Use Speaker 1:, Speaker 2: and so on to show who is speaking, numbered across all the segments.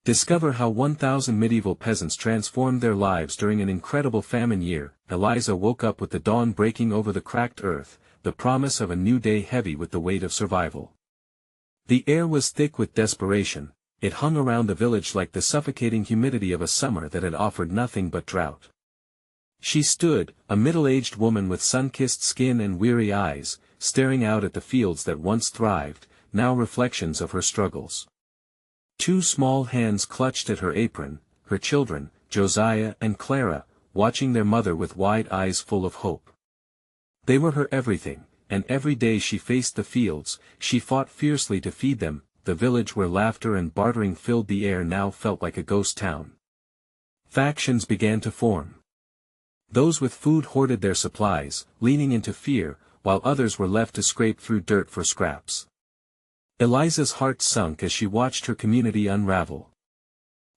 Speaker 1: Discover how 1,000 medieval peasants transformed their lives during an incredible famine year. Eliza woke up with the dawn breaking over the cracked earth, the promise of a new day heavy with the weight of survival. The air was thick with desperation, it hung around the village like the suffocating humidity of a summer that had offered nothing but drought. She stood, a middle-aged woman with sun-kissed skin and weary eyes, staring out at the fields that once thrived, now reflections of her struggles. Two small hands clutched at her apron, her children, Josiah and Clara, watching their mother with wide eyes full of hope. They were her everything, and every day she faced the fields, she fought fiercely to feed them. The village where laughter and bartering filled the air now felt like a ghost town. Factions began to form. Those with food hoarded their supplies, leaning into fear, while others were left to scrape through dirt for scraps. Eliza's heart sunk as she watched her community unravel.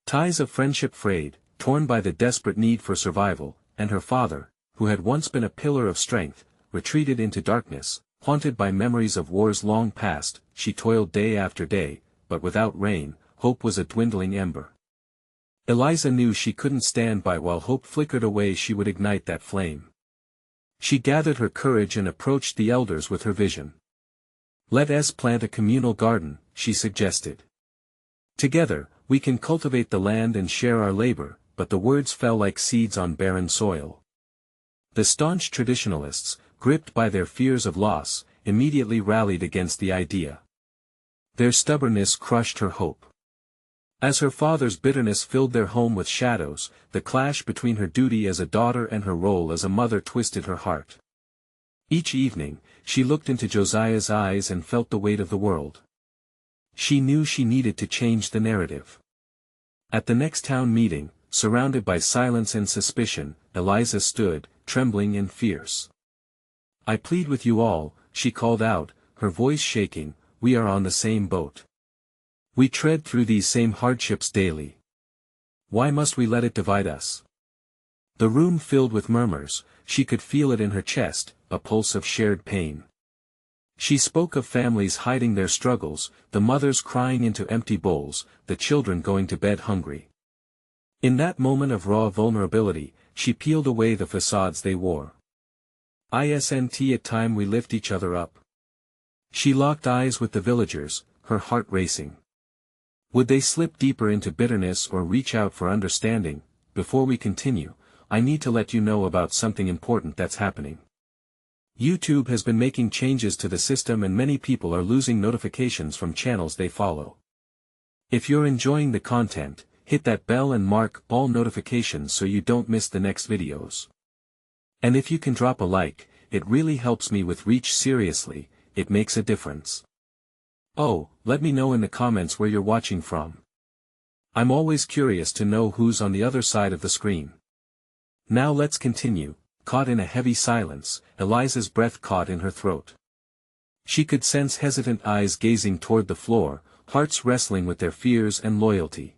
Speaker 1: Ties of friendship frayed, torn by the desperate need for survival, and her father, who had once been a pillar of strength, retreated into darkness. Haunted by memories of wars long past, she toiled day after day, but without rain, hope was a dwindling ember. Eliza knew she couldn't stand by while hope flickered away. She would ignite that flame. She gathered her courage and approached the elders with her vision. "Let us plant a communal garden," she suggested. "Together, we can cultivate the land and share our labor," but the words fell like seeds on barren soil. The staunch traditionalists, gripped by their fears of loss, immediately rallied against the idea. Their stubbornness crushed her hope. As her father's bitterness filled their home with shadows, the clash between her duty as a daughter and her role as a mother twisted her heart. Each evening, she looked into Josiah's eyes and felt the weight of the world. She knew she needed to change the narrative. At the next town meeting, surrounded by silence and suspicion, Eliza stood, trembling and fierce. "I plead with you all," she called out, her voice shaking, "we are on the same boat. We tread through these same hardships daily. Why must we let it divide us?" The room filled with murmurs, she could feel it in her chest, a pulse of shared pain. She spoke of families hiding their struggles, the mothers crying into empty bowls, the children going to bed hungry. In that moment of raw vulnerability, she peeled away the facades they wore. "Isn't it time we lift each other up?" She locked eyes with the villagers, her heart racing. Would they slip deeper into bitterness or reach out for understanding? "Before we continue, I need to let you know about something important that's happening. YouTube has been making changes to the system and many people are losing notifications from channels they follow. If you're enjoying the content, hit that bell and mark all notifications so you don't miss the next videos. And if you can drop a like, it really helps me with reach. Seriously, it makes a difference. Oh, let me know in the comments where you're watching from. I'm always curious to know who's on the other side of the screen. Now let's continue. Caught in a heavy silence, Eliza's breath caught in her throat. She could sense hesitant eyes gazing toward the floor, hearts wrestling with their fears and loyalty.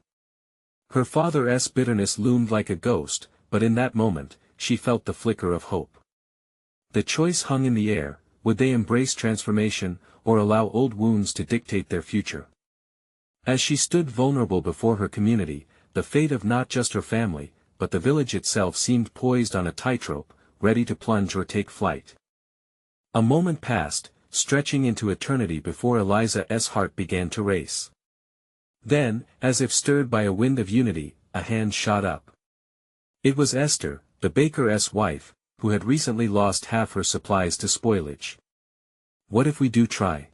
Speaker 1: Her father's bitterness loomed like a ghost, but in that moment, she felt the flicker of hope. The choice hung in the air: would they embrace transformation, or allow old wounds to dictate their future? As she stood vulnerable before her community, the fate of not just her family, but the village itself seemed poised on a tightrope, ready to plunge or take flight. A moment passed, stretching into eternity before Eliza's heart began to race. Then, as if stirred by a wind of unity, a hand shot up. It was Esther, the baker's wife, who had recently lost half her supplies to spoilage. "What if we do try?"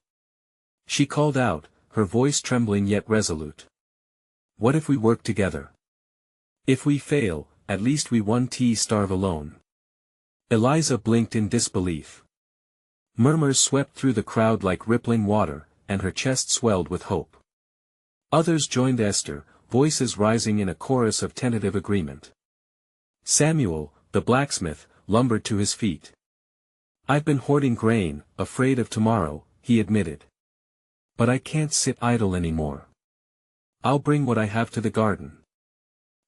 Speaker 1: she called out, her voice trembling yet resolute. "What if we work together? If we fail, at least we won't starve alone." Eliza blinked in disbelief. Murmurs swept through the crowd like rippling water, and her chest swelled with hope. Others joined Esther, voices rising in a chorus of tentative agreement. Samuel, the blacksmith, lumbered to his feet. "I've been hoarding grain, afraid of tomorrow," he admitted. "But I can't sit idle anymore. I'll bring what I have to the garden."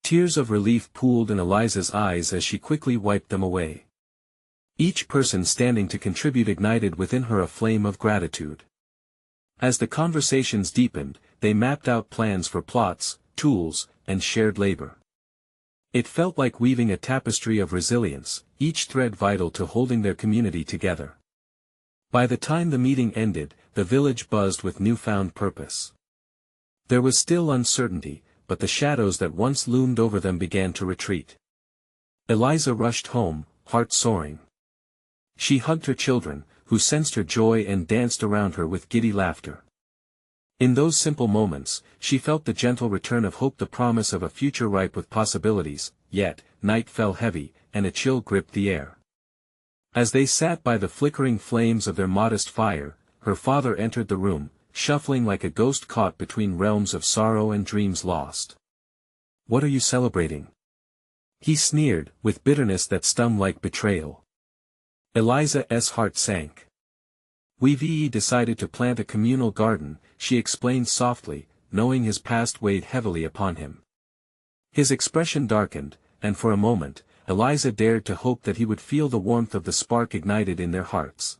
Speaker 1: Tears of relief pooled in Eliza's eyes as she quickly wiped them away. Each person standing to contribute ignited within her a flame of gratitude. As the conversations deepened, they mapped out plans for plots, tools, and shared labor. It felt like weaving a tapestry of resilience, each thread vital to holding their community together. By the time the meeting ended, the village buzzed with newfound purpose. There was still uncertainty, but the shadows that once loomed over them began to retreat. Eliza rushed home, heart soaring. She hugged her children, who sensed her joy and danced around her with giddy laughter. In those simple moments, she felt the gentle return of hope, the promise of a future ripe with possibilities. Yet, night fell heavy, and a chill gripped the air. As they sat by the flickering flames of their modest fire, her father entered the room, shuffling like a ghost caught between realms of sorrow and dreams lost. "What are you celebrating?" he sneered, with bitterness that stung like betrayal. Eliza's heart sank. "We've decided to plant a communal garden," she explained softly, knowing his past weighed heavily upon him. His expression darkened, and for a moment, Eliza dared to hope that he would feel the warmth of the spark ignited in their hearts.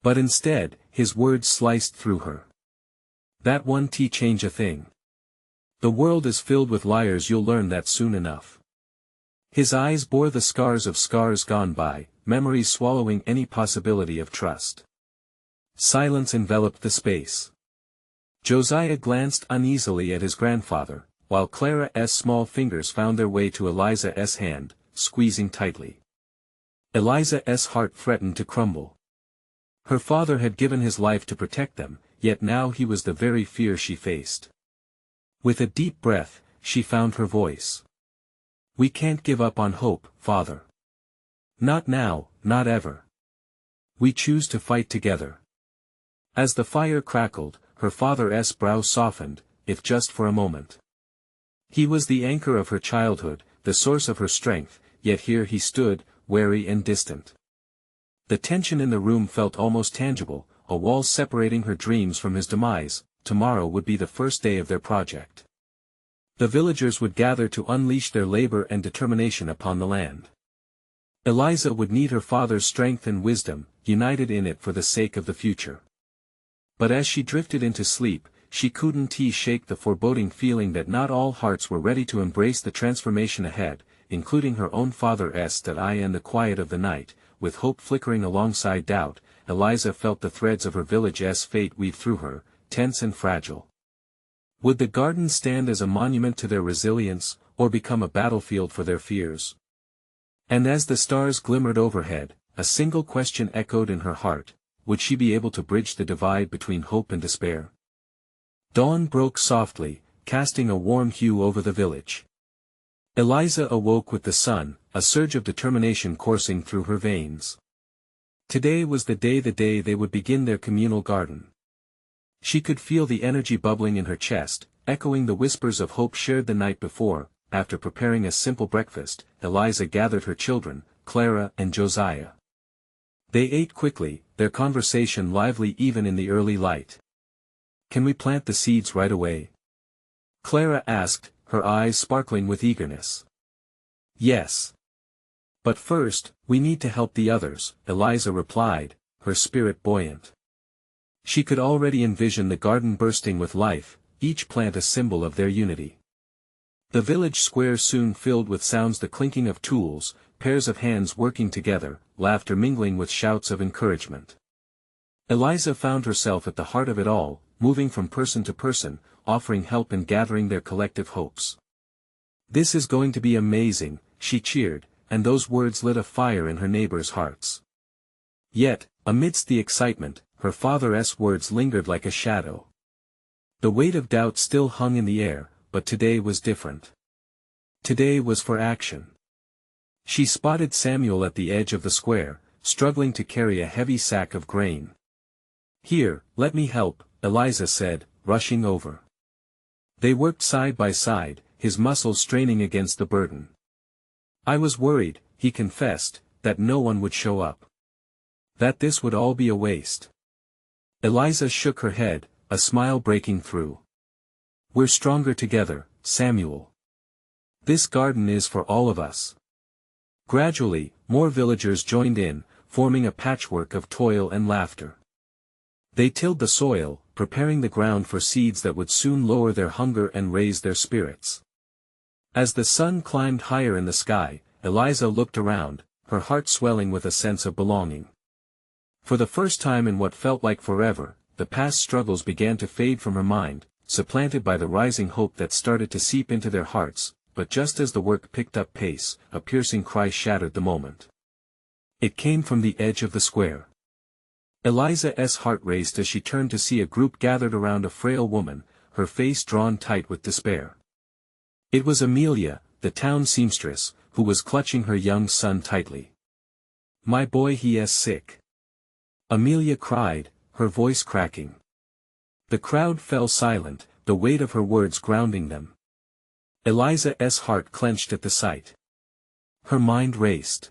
Speaker 1: But instead, his words sliced through her. "That won't change a thing. The world is filled with liars, you'll learn that soon enough." His eyes bore the scars of scars gone by, memories swallowing any possibility of trust. Silence enveloped the space. Josiah glanced uneasily at his grandfather, while Clara's small fingers found their way to Eliza's hand, squeezing tightly. Eliza's heart threatened to crumble. Her father had given his life to protect them, yet now he was the very fear she faced. With a deep breath, she found her voice. "We can't give up on hope, Father. Not now, not ever. We choose to fight together." As the fire crackled, her father's brow softened, if just for a moment. He was the anchor of her childhood, the source of her strength, yet here he stood, wary and distant. The tension in the room felt almost tangible, a wall separating her dreams from his demise. Tomorrow would be the first day of their project. The villagers would gather to unleash their labor and determination upon the land. Eliza would need her father's strength and wisdom, united in it for the sake of the future. But as she drifted into sleep, she couldn't shake the foreboding feeling that not all hearts were ready to embrace the transformation ahead, including her own father's. That in the quiet of the night, with hope flickering alongside doubt, Eliza felt the threads of her village's fate weave through her, tense and fragile. Would the garden stand as a monument to their resilience, or become a battlefield for their fears? And as the stars glimmered overhead, a single question echoed in her heart: would she be able to bridge the divide between hope and despair? Dawn broke softly, casting a warm hue over the village. Eliza awoke with the sun, a surge of determination coursing through her veins. Today was the day they would begin their communal garden. She could feel the energy bubbling in her chest, echoing the whispers of hope shared the night before. After preparing a simple breakfast, Eliza gathered her children, Clara and Josiah. They ate quickly, their conversation lively even in the early light. "Can we plant the seeds right away?" Clara asked, her eyes sparkling with eagerness. "Yes. But first, we need to help the others," Eliza replied, her spirit buoyant. She could already envision the garden bursting with life, each plant a symbol of their unity. The village square soon filled with sounds, the clinking of tools, pairs of hands working together, laughter mingling with shouts of encouragement. Eliza found herself at the heart of it all, moving from person to person, offering help and gathering their collective hopes. "This is going to be amazing," she cheered, and those words lit a fire in her neighbors' hearts. Yet, amidst the excitement, her father's words lingered like a shadow. The weight of doubt still hung in the air, but today was different. Today was for action. She spotted Samuel at the edge of the square, struggling to carry a heavy sack of grain. "Here, let me help," Eliza said, rushing over. They worked side by side, his muscles straining against the burden. "I was worried," he confessed, "that no one would show up. That this would all be a waste." Eliza shook her head, a smile breaking through. "We're stronger together, Samuel. This garden is for all of us." Gradually, more villagers joined in, forming a patchwork of toil and laughter. They tilled the soil, preparing the ground for seeds that would soon lower their hunger and raise their spirits. As the sun climbed higher in the sky, Eliza looked around, her heart swelling with a sense of belonging. For the first time in what felt like forever, the past struggles began to fade from her mind, supplanted by the rising hope that started to seep into their hearts, but just as the work picked up pace, a piercing cry shattered the moment. It came from the edge of the square. Eliza's heart raced as she turned to see a group gathered around a frail woman, her face drawn tight with despair. It was Amelia, the town seamstress, who was clutching her young son tightly. "My boy, he is sick," Amelia cried, her voice cracking. The crowd fell silent, the weight of her words grounding them. Eliza's heart clenched at the sight. Her mind raced.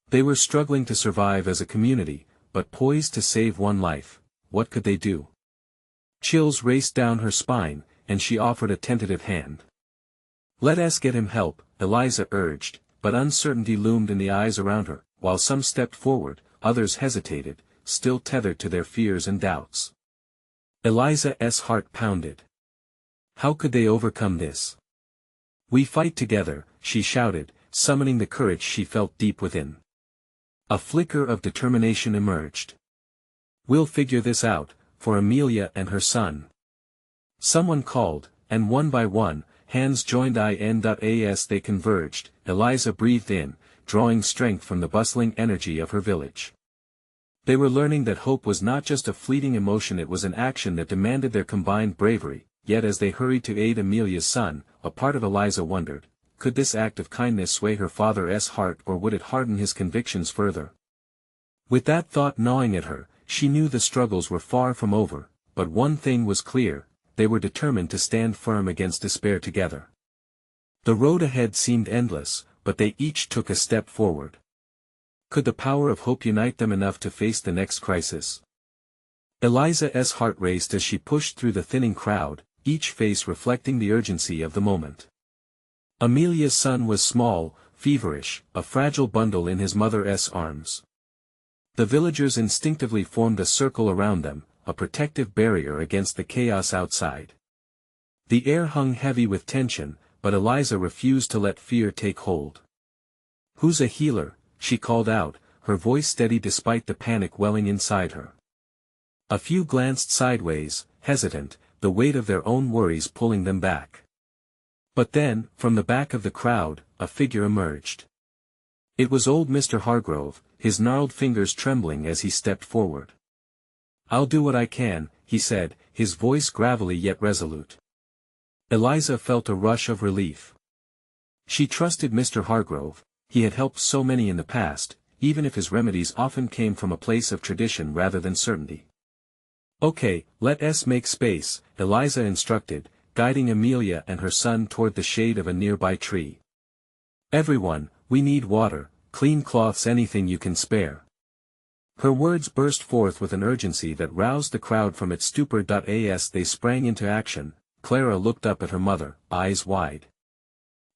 Speaker 1: They were struggling to survive as a community, but poised to save one life. What could they do? Chills raced down her spine, and she offered a tentative hand. "Let us get him help," Eliza urged, but uncertainty loomed in the eyes around her. While some stepped forward, others hesitated, still tethered to their fears and doubts. Eliza's heart pounded. How could they overcome this? "We fight together," she shouted, summoning the courage she felt deep within. A flicker of determination emerged. "We'll figure this out, for Amelia and her son." Someone called, and one by one, hands joined as they converged. Eliza breathed in, drawing strength from the bustling energy of her village. They were learning that hope was not just a fleeting emotion, it was an action that demanded their combined bravery. Yet as they hurried to aid Amelia's son, a part of Eliza wondered, could this act of kindness sway her father's heart, or would it harden his convictions further? With that thought gnawing at her, she knew the struggles were far from over, but one thing was clear: they were determined to stand firm against despair together. The road ahead seemed endless, but they each took a step forward. Could the power of hope unite them enough to face the next crisis? Eliza's heart raced as she pushed through the thinning crowd, each face reflecting the urgency of the moment. Amelia's son was small, feverish, a fragile bundle in his mother's arms. The villagers instinctively formed a circle around them, a protective barrier against the chaos outside. The air hung heavy with tension, but Eliza refused to let fear take hold. "Who's a healer?" she called out, her voice steady despite the panic welling inside her. A few glanced sideways, hesitant, the weight of their own worries pulling them back. But then, from the back of the crowd, a figure emerged. It was old Mr. Hargrove, his gnarled fingers trembling as he stepped forward. "I'll do what I can," he said, his voice gravelly yet resolute. Eliza felt a rush of relief. She trusted Mr. Hargrove. He had helped so many in the past, even if his remedies often came from a place of tradition rather than certainty. "Okay, let us make space," Eliza instructed, guiding Amelia and her son toward the shade of a nearby tree. "Everyone, we need water, clean cloths, anything you can spare." Her words burst forth with an urgency that roused the crowd from its stupor. As they sprang into action, Clara looked up at her mother, eyes wide.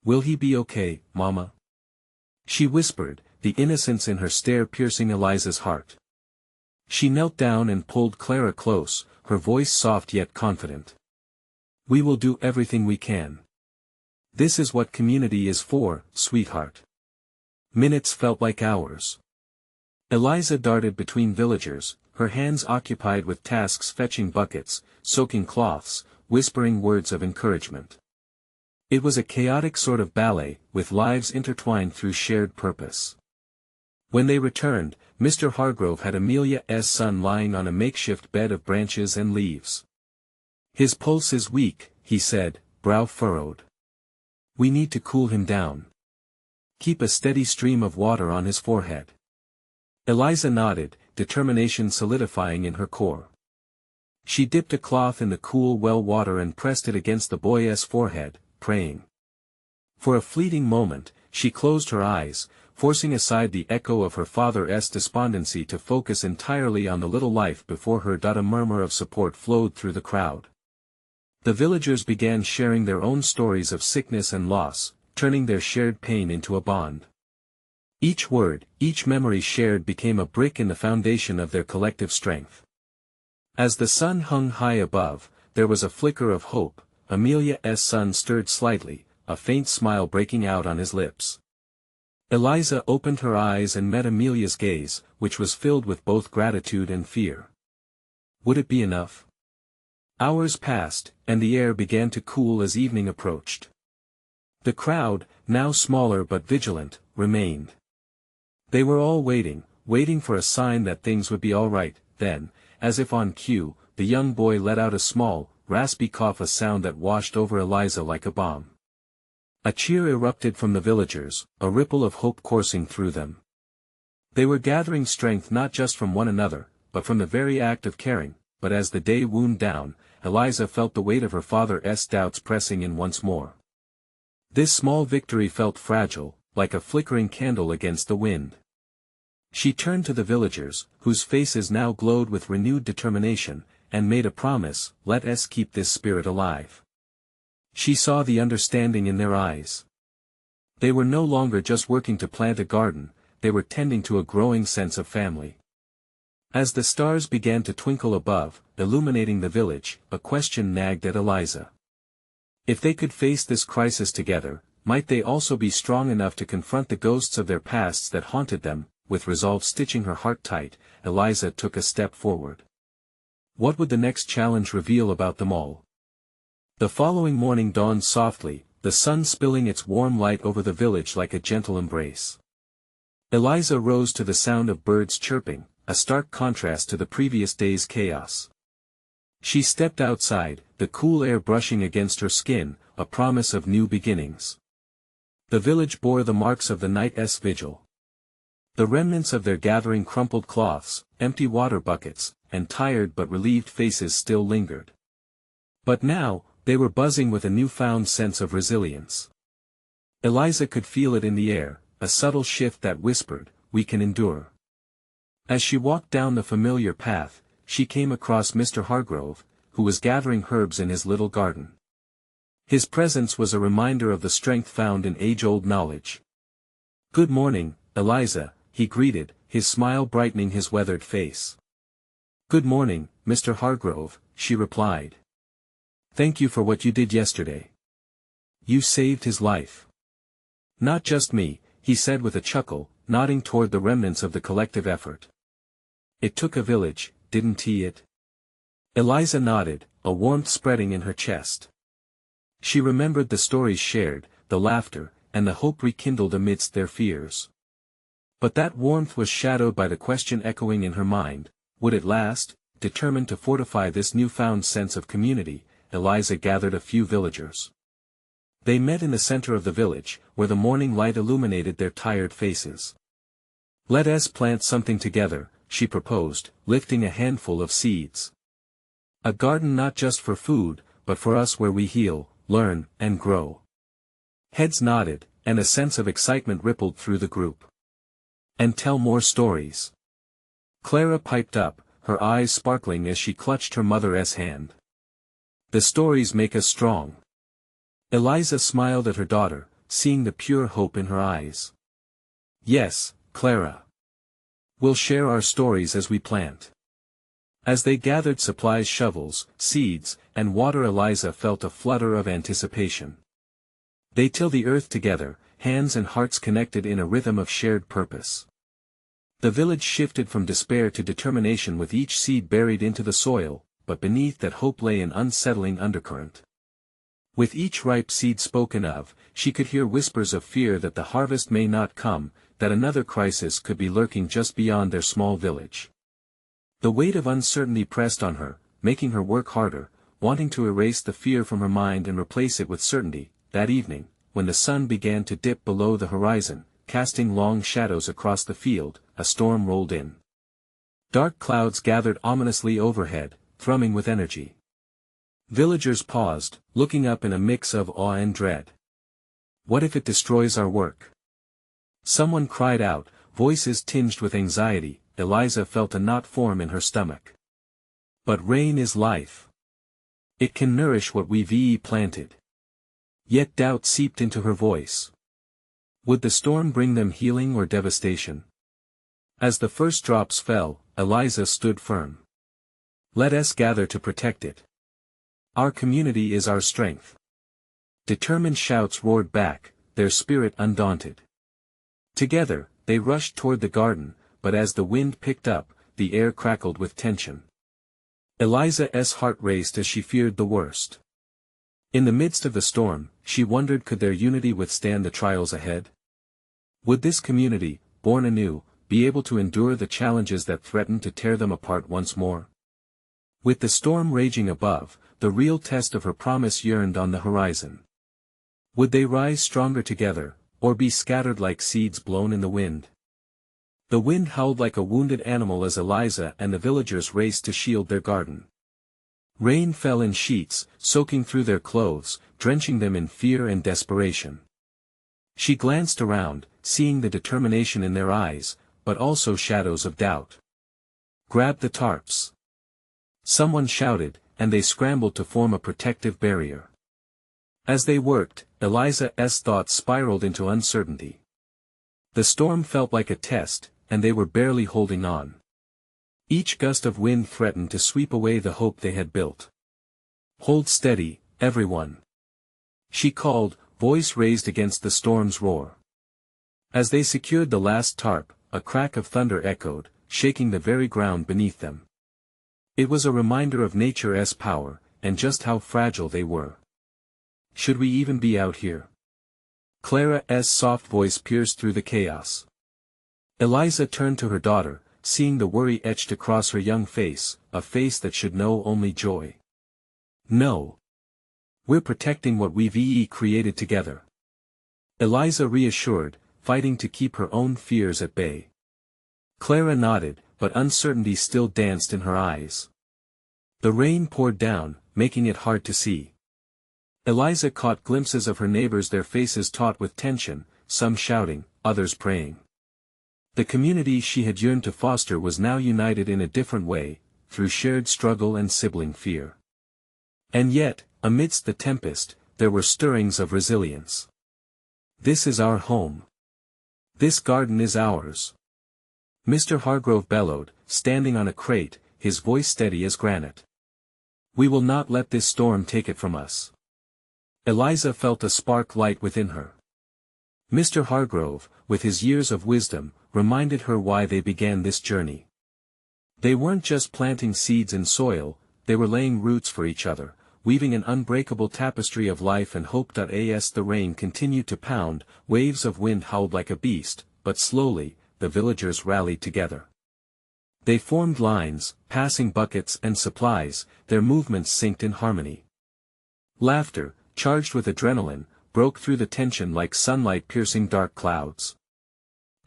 Speaker 1: "Will he be okay, Mama?" she whispered, the innocence in her stare piercing Eliza's heart. She knelt down and pulled Clara close, her voice soft yet confident. "We will do everything we can. This is what community is for, sweetheart." Minutes felt like hours. Eliza darted between villagers, her hands occupied with tasks: fetching buckets, soaking cloths, whispering words of encouragement. It was a chaotic sort of ballet, with lives intertwined through shared purpose. When they returned, Mr. Hargrove had Amelia's son lying on a makeshift bed of branches and leaves. "His pulse is weak," he said, brow furrowed. "We need to cool him down. Keep a steady stream of water on his forehead." Eliza nodded, determination solidifying in her core. She dipped a cloth in the cool well water and pressed it against the boy's forehead, praying. For a fleeting moment, she closed her eyes, forcing aside the echo of her father's despondency to focus entirely on the little life before her. A murmur of support flowed through the crowd. The villagers began sharing their own stories of sickness and loss, turning their shared pain into a bond. Each word, each memory shared became a brick in the foundation of their collective strength. As the sun hung high above, there was a flicker of hope. Amelia's son stirred slightly, a faint smile breaking out on his lips. Eliza opened her eyes and met Amelia's gaze, which was filled with both gratitude and fear. Would it be enough? Hours passed, and the air began to cool as evening approached. The crowd, now smaller but vigilant, remained. They were all waiting for a sign that things would be all right. Then, as if on cue, the young boy let out a small, raspy cough, a sound that washed over Eliza like a bomb. A cheer erupted from the villagers, a ripple of hope coursing through them. They were gathering strength not just from one another, but from the very act of caring. But as the day wound down, Eliza felt the weight of her father's doubts pressing in once more. This small victory felt fragile, like a flickering candle against the wind. She turned to the villagers, whose faces now glowed with renewed determination, and made a promise: let us keep this spirit alive. She saw the understanding in their eyes. They were no longer just working to plant a garden, they were tending to a growing sense of family. As the stars began to twinkle above, illuminating the village, a question nagged at Eliza. If they could face this crisis together, might they also be strong enough to confront the ghosts of their pasts that haunted them? With resolve stitching her heart tight, Eliza took a step forward. What would the next challenge reveal about them all? The following morning dawned softly, the sun spilling its warm light over the village like a gentle embrace. Eliza rose to the sound of birds chirping, a stark contrast to the previous day's chaos. She stepped outside, the cool air brushing against her skin, a promise of new beginnings. The village bore the marks of the night's vigil. The remnants of their gathering crumpled cloths, empty water buckets, and tired but relieved faces still lingered. But now, they were buzzing with a newfound sense of resilience. Eliza could feel it in the air, a subtle shift that whispered, "We can endure." As she walked down the familiar path, she came across Mr. Hargrove, who was gathering herbs in his little garden. His presence was a reminder of the strength found in age-old knowledge. "Good morning, Eliza," he greeted, his smile brightening his weathered face. "Good morning, Mr. Hargrove," she replied. "Thank you for what you did yesterday. You saved his life." "Not just me," he said with a chuckle, nodding toward the remnants of the collective effort. "It took a village, didn't it?" Eliza nodded, a warmth spreading in her chest. She remembered the stories shared, the laughter, and the hope rekindled amidst their fears. But that warmth was shadowed by the question echoing in her mind: would it last? Determined to fortify this newfound sense of community, Eliza gathered a few villagers. They met in the center of the village, where the morning light illuminated their tired faces. "Let us plant something together," she proposed, lifting a handful of seeds. "A garden not just for food, but for us, where we heal, learn, and grow." Heads nodded, and a sense of excitement rippled through the group. "And tell more stories." Clara piped up, her eyes sparkling as she clutched her mother's hand. "The stories make us strong." Eliza smiled at her daughter, seeing the pure hope in her eyes. "Yes, Clara. We'll share our stories as we plant." As they gathered supplies, shovels, seeds, and water, Eliza felt a flutter of anticipation. They till the earth together, hands and hearts connected in a rhythm of shared purpose. The village shifted from despair to determination with each seed buried into the soil, but beneath that hope lay an unsettling undercurrent. With each ripe seed spoken of, she could hear whispers of fear that the harvest may not come, that another crisis could be lurking just beyond their small village. The weight of uncertainty pressed on her, making her work harder, wanting to erase the fear from her mind and replace it with certainty. That evening, when the sun began to dip below the horizon, casting long shadows across the field, a storm rolled in. Dark clouds gathered ominously overhead, thrumming with energy. Villagers paused, looking up in a mix of awe and dread. "What if it destroys our work?" Someone cried out, voices tinged with anxiety. Eliza felt a knot form in her stomach. "But rain is life. It can nourish what we've planted." Yet doubt seeped into her voice. Would the storm bring them healing or devastation? As the first drops fell, Eliza stood firm. Let us gather to protect it. Our community is our strength. Determined shouts roared back, their spirit undaunted. Together, they rushed toward the garden, but as the wind picked up, the air crackled with tension. Eliza's heart raced as she feared the worst. In the midst of the storm, she wondered, could their unity withstand the trials ahead? Would this community, born anew, be able to endure the challenges that threatened to tear them apart once more? With the storm raging above, the real test of her promise yearned on the horizon. Would they rise stronger together, or be scattered like seeds blown in the wind? The wind howled like a wounded animal as Eliza and the villagers raced to shield their garden. Rain fell in sheets, soaking through their clothes, drenching them in fear and desperation. She glanced around, seeing the determination in their eyes, but also shadows of doubt. "Grab the tarps!" Someone shouted, and they scrambled to form a protective barrier. As they worked, Eliza's thoughts spiraled into uncertainty. The storm felt like a test, and they were barely holding on. Each gust of wind threatened to sweep away the hope they had built. "Hold steady, everyone," she called, voice raised against the storm's roar. As they secured the last tarp, a crack of thunder echoed, shaking the very ground beneath them. It was a reminder of nature's power, and just how fragile they were. "Should we even be out here?" Clara's soft voice pierced through the chaos. Eliza turned to her daughter, seeing the worry etched across her young face, a face that should know only joy. "No. We're protecting what we've created together," Eliza reassured, fighting to keep her own fears at bay. Clara nodded, but uncertainty still danced in her eyes. The rain poured down, making it hard to see. Eliza caught glimpses of her neighbors, their faces taut with tension, some shouting, others praying. The community she had yearned to foster was now united in a different way, through shared struggle and sibling fear. And yet, amidst the tempest, there were stirrings of resilience. "This is our home. This garden is ours," Mr. Hargrove bellowed, standing on a crate, his voice steady as granite. "We will not let this storm take it from us." Eliza felt a spark light within her. Mr. Hargrove, with his years of wisdom, reminded her why they began this journey. They weren't just planting seeds in soil, they were laying roots for each other, weaving an unbreakable tapestry of life and hope. As the rain continued to pound, waves of wind howled like a beast, but slowly, the villagers rallied together. They formed lines, passing buckets and supplies, their movements synced in harmony. Laughter, charged with adrenaline, broke through the tension like sunlight piercing dark clouds.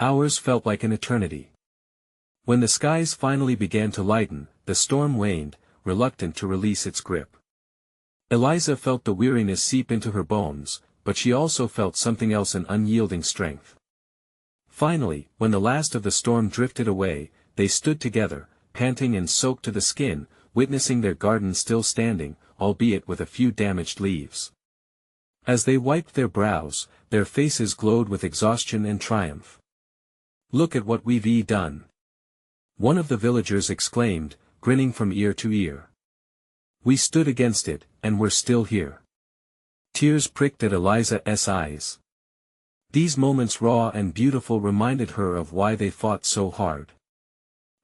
Speaker 1: Hours felt like an eternity. When the skies finally began to lighten, the storm waned, reluctant to release its grip. Eliza felt the weariness seep into her bones, but she also felt something else, an unyielding strength. Finally, when the last of the storm drifted away, they stood together, panting and soaked to the skin, witnessing their garden still standing, albeit with a few damaged leaves. As they wiped their brows, their faces glowed with exhaustion and triumph. "Look at what we've done," one of the villagers exclaimed, grinning from ear to ear. "We stood against it, and we're still here." Tears pricked at Eliza's eyes. These moments, raw and beautiful, reminded her of why they fought so hard.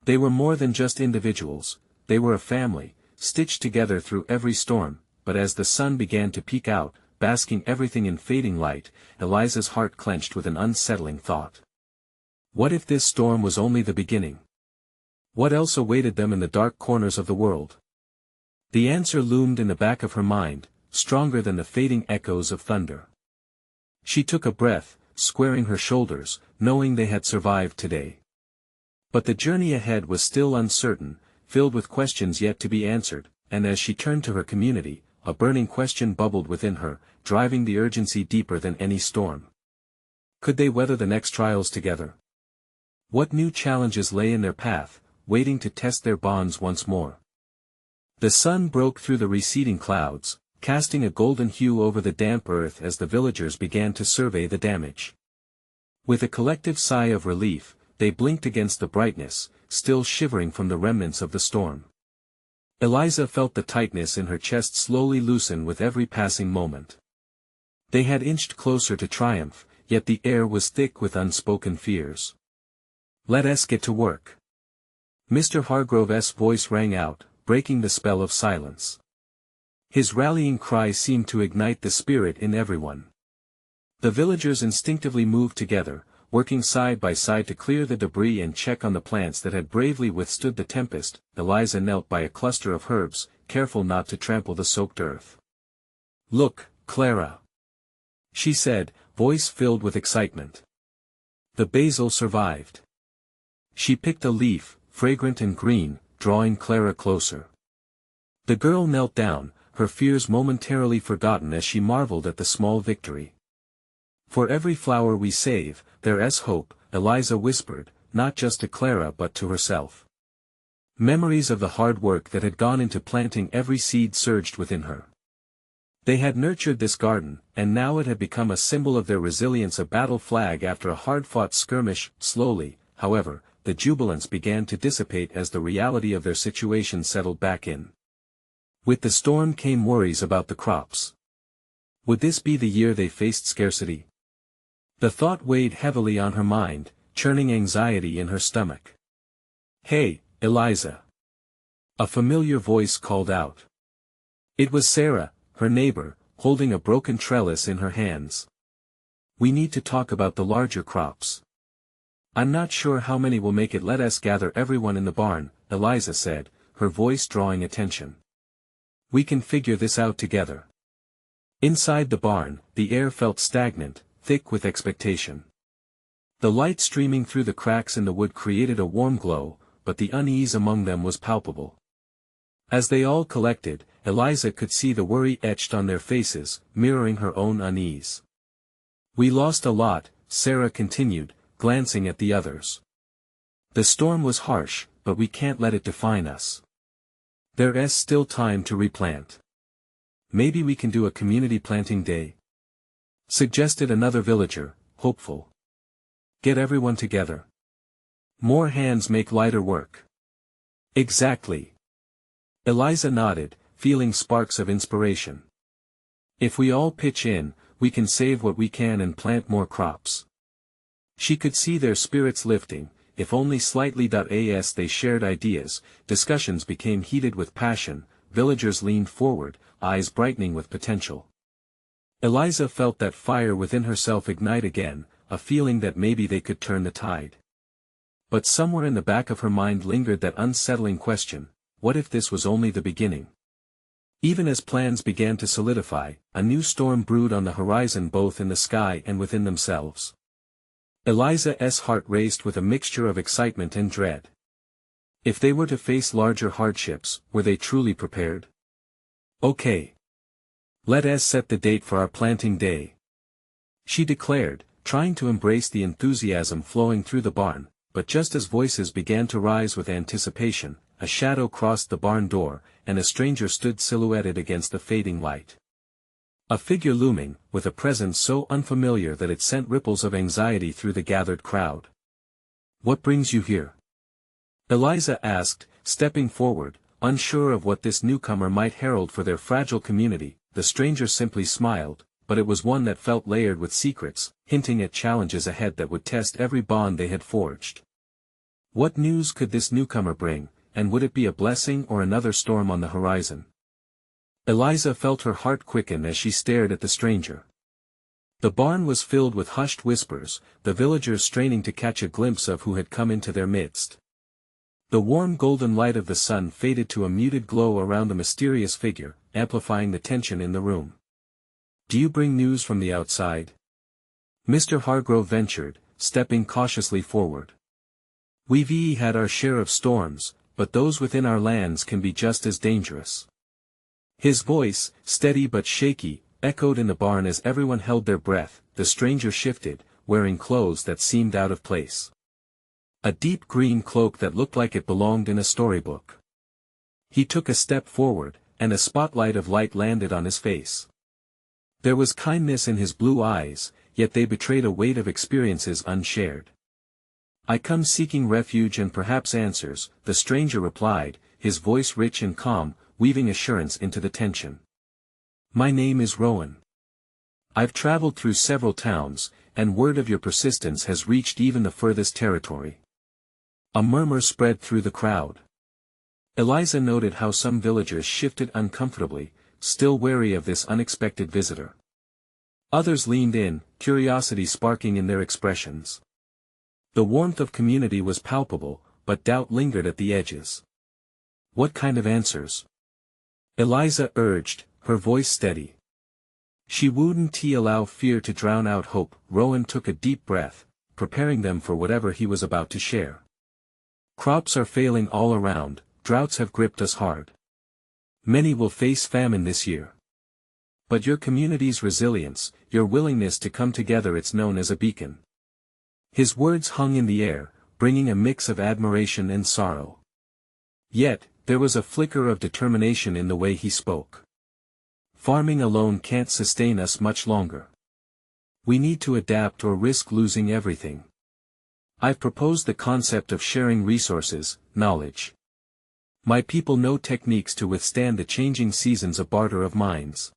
Speaker 1: They were more than just individuals, they were a family, stitched together through every storm. But as the sun began to peek out, basking everything in fading light, Eliza's heart clenched with an unsettling thought. What if this storm was only the beginning? What else awaited them in the dark corners of the world? The answer loomed in the back of her mind, stronger than the fading echoes of thunder. She took a breath, squaring her shoulders, knowing they had survived today. But the journey ahead was still uncertain, filled with questions yet to be answered, and as she turned to her community, a burning question bubbled within her, driving the urgency deeper than any storm. Could they weather the next trials together? What new challenges lay in their path, waiting to test their bonds once more? The sun broke through the receding clouds, casting a golden hue over the damp earth as the villagers began to survey the damage. With a collective sigh of relief, they blinked against the brightness, still shivering from the remnants of the storm. Eliza felt the tightness in her chest slowly loosen with every passing moment. They had inched closer to triumph, yet the air was thick with unspoken fears. "Let us get to work." Mr. Hargrove's voice rang out, breaking the spell of silence. His rallying cry seemed to ignite the spirit in everyone. The villagers instinctively moved together, working side by side to clear the debris and check on the plants that had bravely withstood the tempest. Eliza knelt by a cluster of herbs, careful not to trample the soaked earth. "Look, Clara," she said, voice filled with excitement. "The basil survived." She picked a leaf, fragrant and green, drawing Clara closer. The girl knelt down, her fears momentarily forgotten as she marveled at the small victory. "For every flower we save, there is hope," Eliza whispered, not just to Clara but to herself. Memories of the hard work that had gone into planting every seed surged within her. They had nurtured this garden, and now it had become a symbol of their resilience, a battle flag after a hard-fought skirmish. Slowly, however, the jubilance began to dissipate as the reality of their situation settled back in. With the storm came worries about the crops. Would this be the year they faced scarcity? The thought weighed heavily on her mind, churning anxiety in her stomach. "Hey, Eliza!" A familiar voice called out. It was Sarah, her neighbor, holding a broken trellis in her hands. "We need to talk about the larger crops. I'm not sure how many will make it. Let us gather everyone in the barn," Eliza said, her voice drawing attention. "We can figure this out together." Inside the barn, the air felt stagnant, thick with expectation. The light streaming through the cracks in the wood created a warm glow, but the unease among them was palpable. As they all collected, Eliza could see the worry etched on their faces, mirroring her own unease. "We lost a lot," Sarah continued, glancing at the others. "The storm was harsh, but we can't let it define us. There is still time to replant. Maybe we can do a community planting day," suggested another villager, hopeful. "Get everyone together. More hands make lighter work." "Exactly." Eliza nodded, feeling sparks of inspiration. "If we all pitch in, we can save what we can and plant more crops." She could see their spirits lifting, if only slightly. As they shared ideas, discussions became heated with passion, villagers leaned forward, eyes brightening with potential. Eliza felt that fire within herself ignite again, a feeling that maybe they could turn the tide. But somewhere in the back of her mind lingered that unsettling question: what if this was only the beginning? Even as plans began to solidify, a new storm brewed on the horizon, both in the sky and within themselves. Eliza's heart raced with a mixture of excitement and dread. If they were to face larger hardships, were they truly prepared? "Okay. Let us set the date for our planting day," she declared, trying to embrace the enthusiasm flowing through the barn, but just as voices began to rise with anticipation, a shadow crossed the barn door, and a stranger stood silhouetted against the fading light. A figure looming, with a presence so unfamiliar that it sent ripples of anxiety through the gathered crowd. "What brings you here?" Eliza asked, stepping forward, unsure of what this newcomer might herald for their fragile community. The stranger simply smiled, but it was one that felt layered with secrets, hinting at challenges ahead that would test every bond they had forged. What news could this newcomer bring, and would it be a blessing or another storm on the horizon? Eliza felt her heart quicken as she stared at the stranger. The barn was filled with hushed whispers, the villagers straining to catch a glimpse of who had come into their midst. The warm golden light of the sun faded to a muted glow around the mysterious figure, amplifying the tension in the room. "Do you bring news from the outside?" Mr. Hargrove ventured, stepping cautiously forward. "We've had our share of storms, but those within our lands can be just as dangerous." His voice, steady but shaky, echoed in the barn as everyone held their breath. The stranger shifted, wearing clothes that seemed out of place. A deep green cloak that looked like it belonged in a storybook. He took a step forward, and a spotlight of light landed on his face. There was kindness in his blue eyes, yet they betrayed a weight of experiences unshared. "I come seeking refuge and perhaps answers," the stranger replied, his voice rich and calm, weaving assurance into the tension. "My name is Rowan. I've traveled through several towns, and word of your persistence has reached even the furthest territory." A murmur spread through the crowd. Eliza noted how some villagers shifted uncomfortably, still wary of this unexpected visitor. Others leaned in, curiosity sparking in their expressions. The warmth of community was palpable, but doubt lingered at the edges. "What kind of answers?" Eliza urged, her voice steady. She wouldn't allow fear to drown out hope. Rowan took a deep breath, preparing them for whatever he was about to share. "Crops are failing all around, droughts have gripped us hard. Many will face famine this year. But your community's resilience, your willingness to come together, it's known as a beacon." His words hung in the air, bringing a mix of admiration and sorrow. Yet, there was a flicker of determination in the way he spoke. "Farming alone can't sustain us much longer. We need to adapt or risk losing everything. I've proposed the concept of sharing resources, knowledge. My people know techniques to withstand the changing seasons, a barter of minds.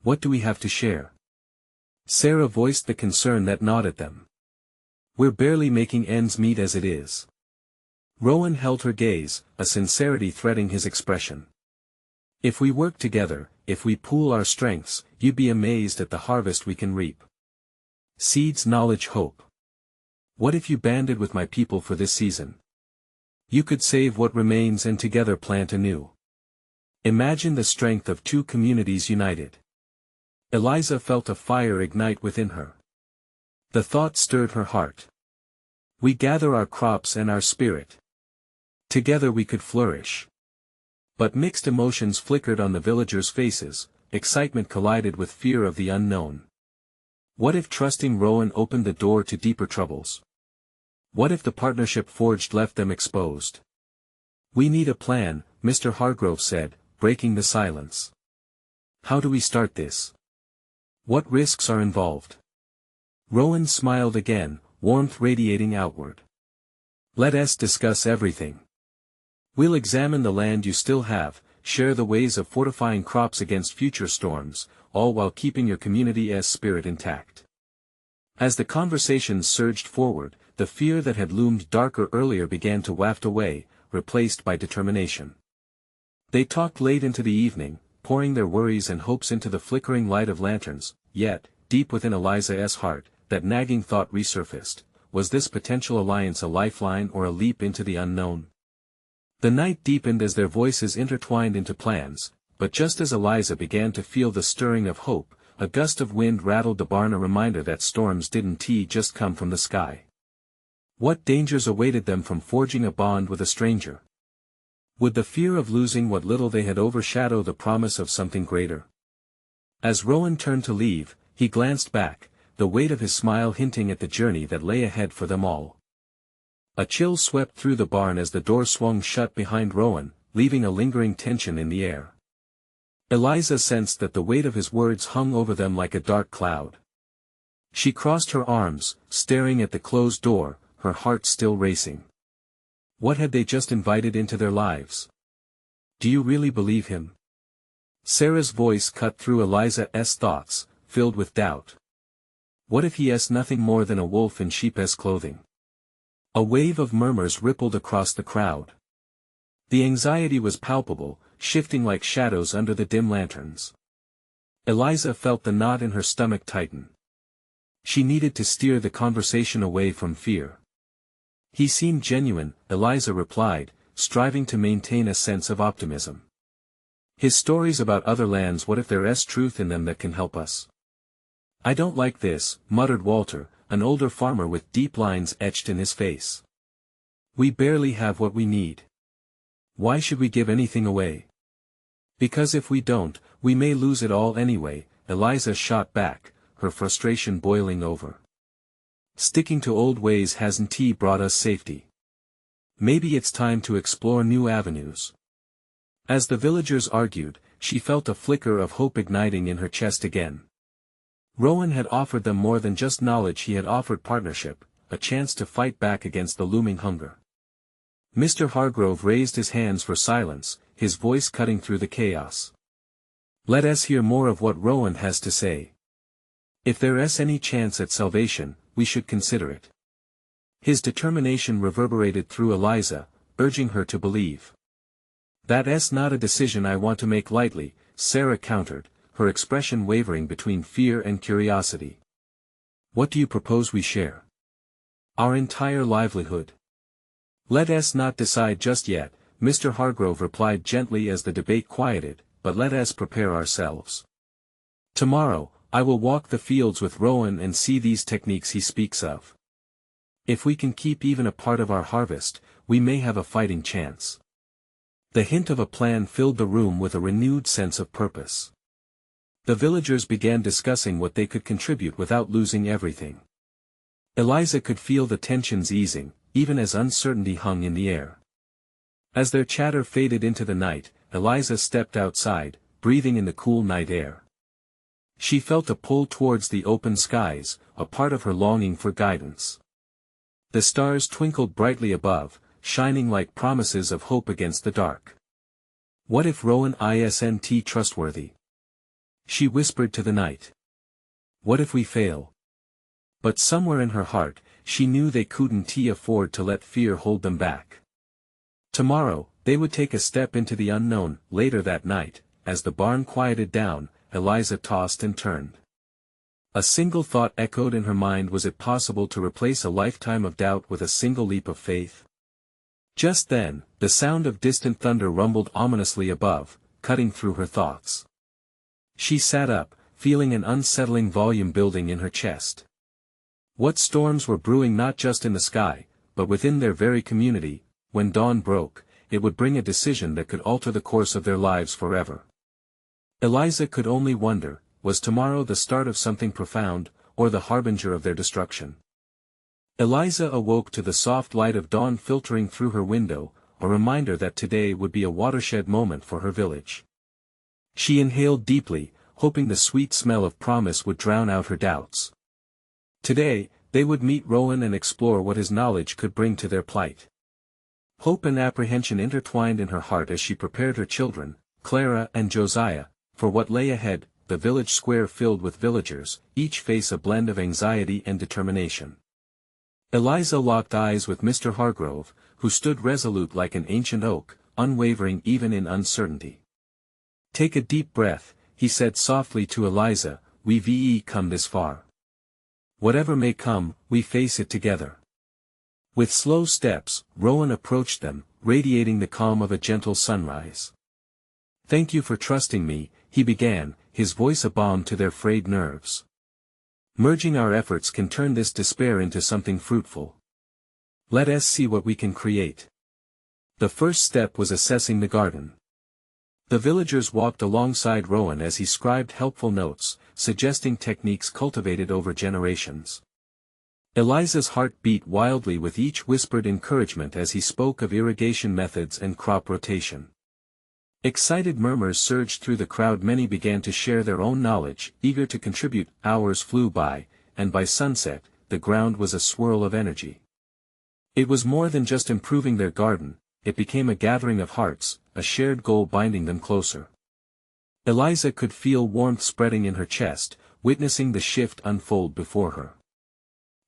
Speaker 1: What do we have to share?" Sarah voiced the concern that gnawed at them. "We're barely making ends meet as it is." Rowan held her gaze, a sincerity threading his expression. "If we work together, if we pool our strengths, you'd be amazed at the harvest we can reap. Seeds, knowledge, hope. What if you banded with my people for this season? You could save what remains and together plant anew. Imagine the strength of two communities united." Eliza felt a fire ignite within her. The thought stirred her heart. "We gather our crops and our spirit. Together we could flourish." But mixed emotions flickered on the villagers' faces, excitement collided with fear of the unknown. What if trusting Rowan opened the door to deeper troubles? What if the partnership forged left them exposed? "We need a plan," Mr. Hargrove said, breaking the silence. "How do we start this? What risks are involved?" Rowan smiled again, warmth radiating outward. "Let us discuss everything. We'll examine the land you still have, share the ways of fortifying crops against future storms, all while keeping your community's spirit intact." As the conversation surged forward, the fear that had loomed darker earlier began to waft away, replaced by determination. They talked late into the evening, pouring their worries and hopes into the flickering light of lanterns, yet, deep within Eliza's heart, that nagging thought resurfaced: was this potential alliance a lifeline or a leap into the unknown? The night deepened as their voices intertwined into plans, but just as Eliza began to feel the stirring of hope, a gust of wind rattled the barn, a reminder that storms didn't just come from the sky. What dangers awaited them from forging a bond with a stranger? Would the fear of losing what little they had overshadow the promise of something greater? As Rowan turned to leave, he glanced back, the weight of his smile hinting at the journey that lay ahead for them all. A chill swept through the barn as the door swung shut behind Rowan, leaving a lingering tension in the air. Eliza sensed that the weight of his words hung over them like a dark cloud. She crossed her arms, staring at the closed door, her heart still racing. What had they just invited into their lives? "Do you really believe him?" Sarah's voice cut through Eliza's thoughts, filled with doubt. What if he is nothing more than a wolf in sheep's clothing? A wave of murmurs rippled across the crowd. The anxiety was palpable, shifting like shadows under the dim lanterns. Eliza felt the knot in her stomach tighten. She needed to steer the conversation away from fear. "He seemed genuine," Eliza replied, striving to maintain a sense of optimism. "His stories about other lands, what if there is truth in them that can help us?" "I don't like this," muttered Walter, an older farmer with deep lines etched in his face. "We barely have what we need. Why should we give anything away?" "Because if we don't, we may lose it all anyway," Eliza shot back, her frustration boiling over. "Sticking to old ways hasn't brought us safety. Maybe it's time to explore new avenues." As the villagers argued, she felt a flicker of hope igniting in her chest again. Rowan had offered them more than just knowledge, he had offered partnership, a chance to fight back against the looming hunger. Mr. Hargrove raised his hands for silence, his voice cutting through the chaos. "Let us hear more of what Rowan has to say. If there is any chance at salvation, we should consider it." His determination reverberated through Eliza, urging her to believe. "That's not a decision I want to make lightly," Sarah countered, her expression wavering between fear and curiosity. "What do you propose we share?" "Our entire livelihood." "Let us not decide just yet," Mr. Hargrove replied gently as the debate quieted, "but let us prepare ourselves. Tomorrow, I will walk the fields with Rowan and see these techniques he speaks of. If we can keep even a part of our harvest, we may have a fighting chance." The hint of a plan filled the room with a renewed sense of purpose. The villagers began discussing what they could contribute without losing everything. Eliza could feel the tensions easing, even as uncertainty hung in the air. As their chatter faded into the night, Eliza stepped outside, breathing in the cool night air. She felt a pull towards the open skies, a part of her longing for guidance. The stars twinkled brightly above, shining like promises of hope against the dark. What if Rowan isn't trustworthy? She whispered to the night. What if we fail? But somewhere in her heart, she knew they couldn't afford to let fear hold them back. Tomorrow, they would take a step into the unknown. Later that night, as the barn quieted down, Eliza tossed and turned. A single thought echoed in her mind: was it possible to replace a lifetime of doubt with a single leap of faith? Just then, the sound of distant thunder rumbled ominously above, cutting through her thoughts. She sat up, feeling an unsettling volume building in her chest. What storms were brewing not just in the sky, but within their very community? When dawn broke, it would bring a decision that could alter the course of their lives forever. Eliza could only wonder, was tomorrow the start of something profound, or the harbinger of their destruction? Eliza awoke to the soft light of dawn filtering through her window, a reminder that today would be a watershed moment for her village. She inhaled deeply, hoping the sweet smell of promise would drown out her doubts. Today, they would meet Rowan and explore what his knowledge could bring to their plight. Hope and apprehension intertwined in her heart as she prepared her children, Clara and Josiah, for what lay ahead. The village square filled with villagers, each face a blend of anxiety and determination. Eliza locked eyes with Mr. Hargrove, who stood resolute like an ancient oak, unwavering even in uncertainty. "Take a deep breath," he said softly to Eliza, "we've come this far. Whatever may come, we face it together." With slow steps, Rowan approached them, radiating the calm of a gentle sunrise. "Thank you for trusting me," he began, his voice a balm to their frayed nerves. "Merging our efforts can turn this despair into something fruitful. Let us see what we can create." The first step was assessing the garden. The villagers walked alongside Rowan as he scribed helpful notes, suggesting techniques cultivated over generations. Eliza's heart beat wildly with each whispered encouragement as he spoke of irrigation methods and crop rotation. Excited murmurs surged through the crowd. Many began to share their own knowledge, eager to contribute. Hours flew by, and by sunset, the ground was a swirl of energy. It was more than just improving their garden, it became a gathering of hearts, a shared goal binding them closer. Eliza could feel warmth spreading in her chest, witnessing the shift unfold before her.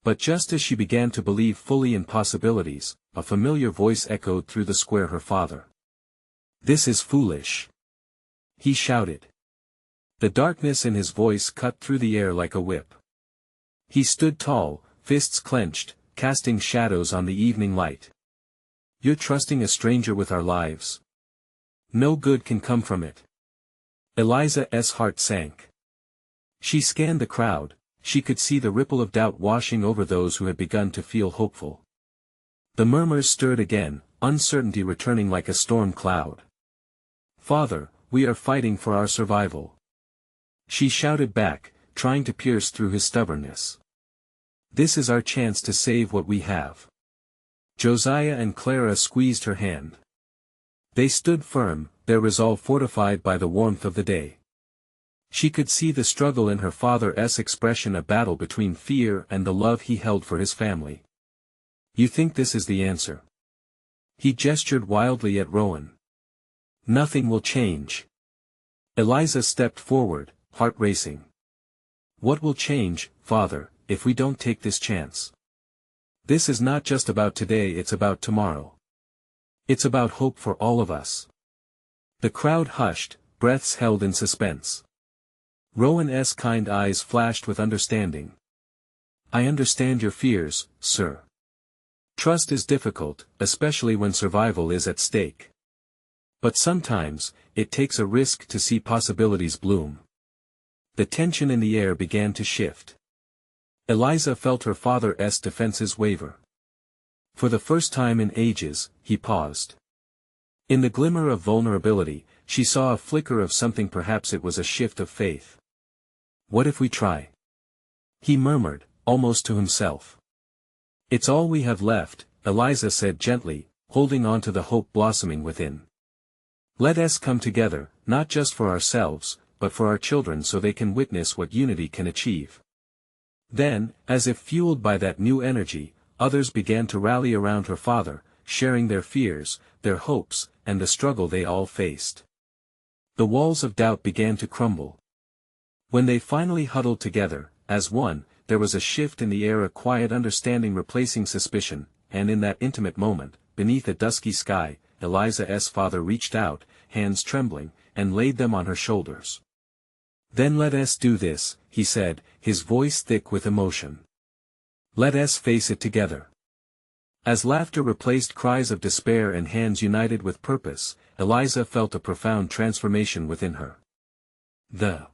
Speaker 1: But just as she began to believe fully in possibilities, a familiar voice echoed through the square: her father. "This is foolish," he shouted. The darkness in his voice cut through the air like a whip. He stood tall, fists clenched, casting shadows on the evening light. "You're trusting a stranger with our lives. No good can come from it." Eliza's heart sank. She scanned the crowd, she could see the ripple of doubt washing over those who had begun to feel hopeful. The murmurs stirred again, uncertainty returning like a storm cloud. "Father, we are fighting for our survival," she shouted back, trying to pierce through his stubbornness. "This is our chance to save what we have." Josiah and Clara squeezed her hand. They stood firm, their resolve fortified by the warmth of the day. She could see the struggle in her father's expression, a battle between fear and the love he held for his family. "You think this is the answer?" He gestured wildly at Rowan. Nothing will change. Eliza stepped forward, heart racing. What will change, Father, if we don't take this chance? This is not just about today, it's about tomorrow. It's about hope for all of us. The crowd hushed, breaths held in suspense. Rowan's kind eyes flashed with understanding. I understand your fears, sir. Trust is difficult, especially when survival is at stake. But sometimes, it takes a risk to see possibilities bloom. The tension in the air began to shift. Eliza felt her father's defenses waver. For the first time in ages, he paused. In the glimmer of vulnerability, she saw a flicker of something, perhaps it was a shift of faith. What if we try? He murmured, almost to himself. It's all we have left, Eliza said gently, holding on to the hope blossoming within. Let us come together, not just for ourselves, but for our children, so they can witness what unity can achieve. Then, as if fueled by that new energy, others began to rally around her father, sharing their fears, their hopes, and the struggle they all faced. The walls of doubt began to crumble. When they finally huddled together, as one, there was a shift in the air, a quiet understanding replacing suspicion, and in that intimate moment, beneath a dusky sky, Eliza's father reached out, hands trembling, and laid them on her shoulders. Then let us do this, he said, his voice thick with emotion. Let us face it together. As laughter replaced cries of despair and hands united with purpose, Eliza felt a profound transformation within her. The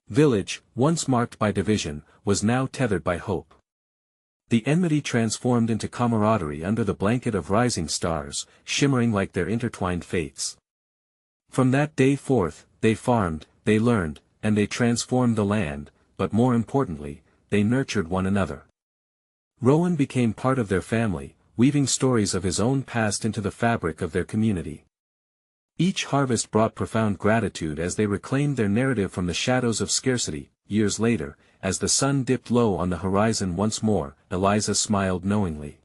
Speaker 1: village, once marked by division, was now tethered by hope. The enmity transformed into camaraderie under the blanket of rising stars, shimmering like their intertwined fates. From that day forth, they farmed, they learned, and they transformed the land, but more importantly, they nurtured one another. Rowan became part of their family, weaving stories of his own past into the fabric of their community. Each harvest brought profound gratitude as they reclaimed their narrative from the shadows of scarcity. Years later, as the sun dipped low on the horizon once more, Eliza smiled knowingly.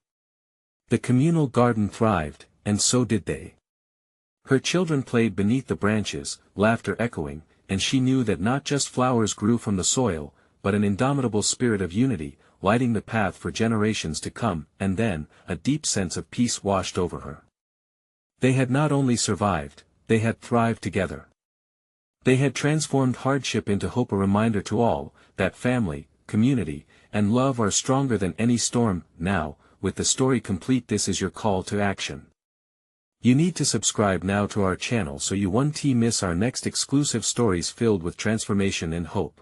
Speaker 1: The communal garden thrived, and so did they. Her children played beneath the branches, laughter echoing, and she knew that not just flowers grew from the soil, but an indomitable spirit of unity, lighting the path for generations to come. And then, a deep sense of peace washed over her. They had not only survived, they had thrived together. They had transformed hardship into hope, a reminder to all, that family, community, and love are stronger than any storm. Now, with the story complete, this is your call to action. You need to subscribe now to our channel so you won't miss our next exclusive stories filled with transformation and hope.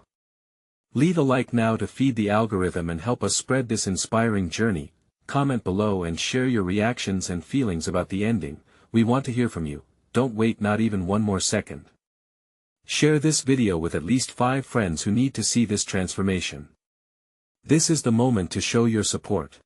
Speaker 1: Leave a like now to feed the algorithm and help us spread this inspiring journey. Comment below and share your reactions and feelings about the ending. We want to hear from you. Don't wait not even one more second. Share this video with at least 5 friends who need to see this transformation. This is the moment to show your support.